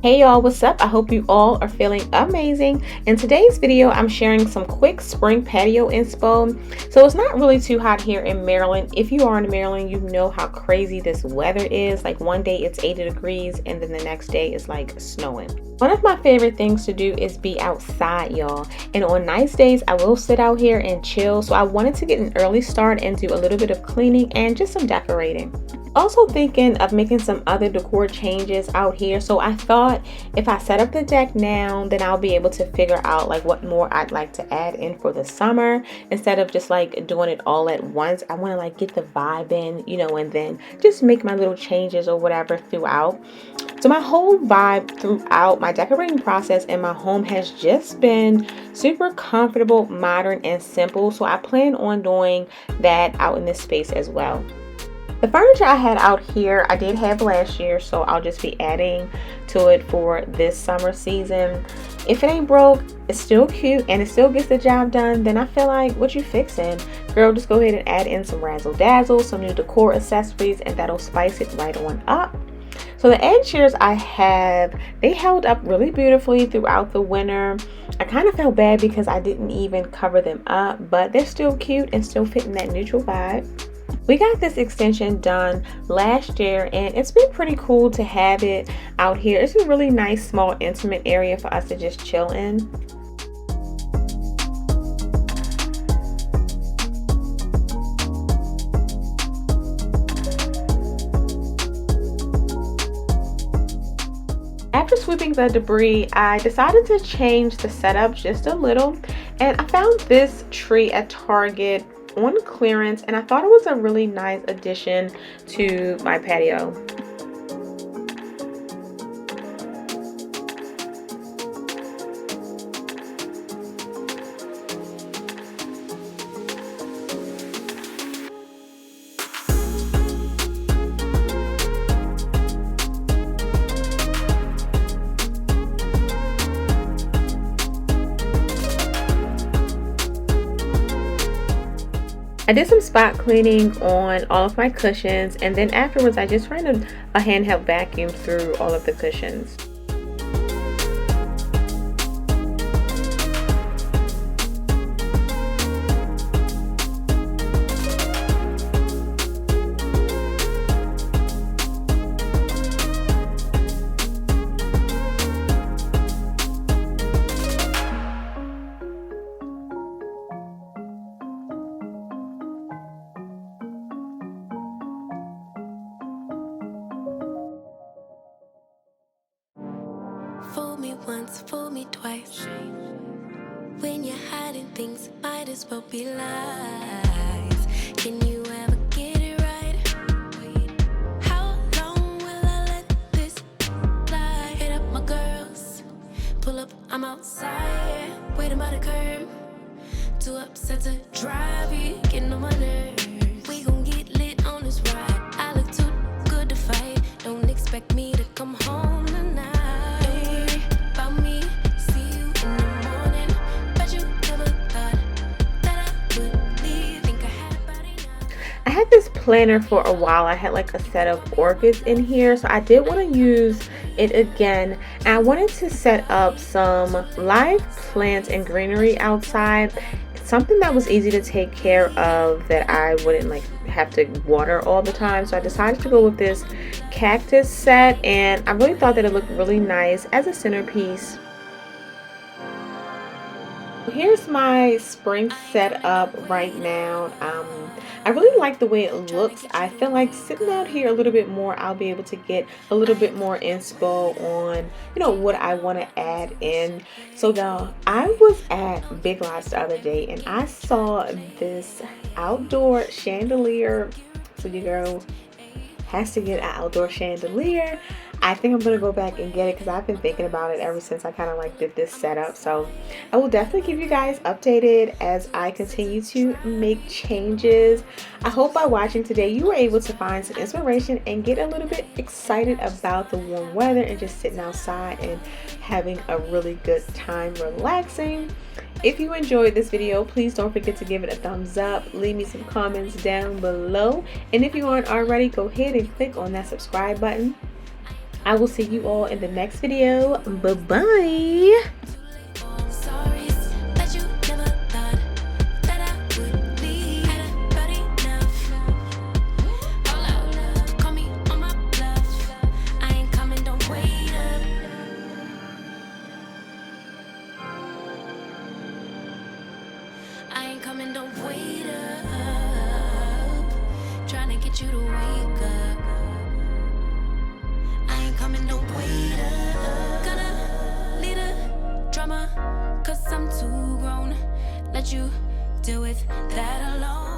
Hey y'all, what's up? I hope you all are feeling amazing. In today's video, I'm sharing some quick spring patio inspo. So it's not really too hot here in Maryland. If you are in Maryland, you know how crazy this weather is. Like one day it's 80 degrees and then the next day it's like snowing. One of my favorite things to do is be outside, y'all. And on nice days, I will sit out here and chill. So I wanted to get an early start and do a little bit of cleaning and just some decorating. Also thinking of making some other decor changes out here, so I thought if I set up the deck now, then I'll be able to figure out like what more I'd like to add in for the summer instead of just like doing it all at once. I want to like get the vibe in, and then just make my little changes or whatever throughout. So my whole vibe throughout my decorating process in my home has just been super comfortable, modern, and simple. So I plan on doing that out in this space as well. The furniture I had out here, I did have last year, so I'll just be adding to it for this summer season. If it ain't broke, it's still cute and it still gets the job done, then I feel like, what you fixing? Girl, just go ahead and add in some razzle dazzle, some new decor accessories, and that'll spice it right on up. So the egg chairs I have, they held up really beautifully throughout the winter. I kind of felt bad because I didn't even cover them up, but they're still cute and still fitting that neutral vibe. We got this extension done last year and it's been pretty cool to have it out here. It's a really nice, small, intimate area for us to just chill in. After sweeping the debris, I decided to change the setup just a little, and I found this tree at Target on clearance, and I thought it was a really nice addition to my patio. I did some spot cleaning on all of my cushions, and then afterwards I just ran a handheld vacuum through all of the cushions. Fool me once, fool me twice. When you're hiding things, might as well be lies. Can you ever get it right? How long will I let this lie? Hit up my girls, pull up, I'm outside, waiting by the curb. Too upset to drive, you getting on my nerves. We gon' get lit on this ride. I look too good to fight. Don't expect me to come home tonight. I had this planner for a while. I had like a set of orchids in here, so I did want to use it again, and I wanted to set up some live plants and greenery outside, something that was easy to take care of, that I wouldn't like have to water all the time. So I decided to go with this cactus set, and I really thought that it looked really nice as a centerpiece. Here's my spring setup right now. I really like the way it looks. I feel like sitting out here a little bit more, I'll be able to get a little bit more inspo on, what I want to add in. So y'all, I was at Big Lots the other day and I saw this outdoor chandelier. So your girl has to get an outdoor chandelier. I think I'm going to go back and get it because I've been thinking about it ever since I kind of like did this setup. So I will definitely keep you guys updated as I continue to make changes. I hope by watching today you were able to find some inspiration and get a little bit excited about the warm weather and just sitting outside and having a really good time relaxing. If you enjoyed this video, please don't forget to give it a thumbs up, leave me some comments down below, and if you aren't already, go ahead and click on that subscribe button. I will see you all in the next video. Bye-bye. Sorries that you never thought that I would leave. Had about enough. Hold up, call me on my bluff. I ain't coming, don't wait up. I ain't coming, don't wait up. Trying to get you to wake up. I ain't coming, don't wait up. Gonna lead a drama, cause I'm too grown. Let you deal with that alone.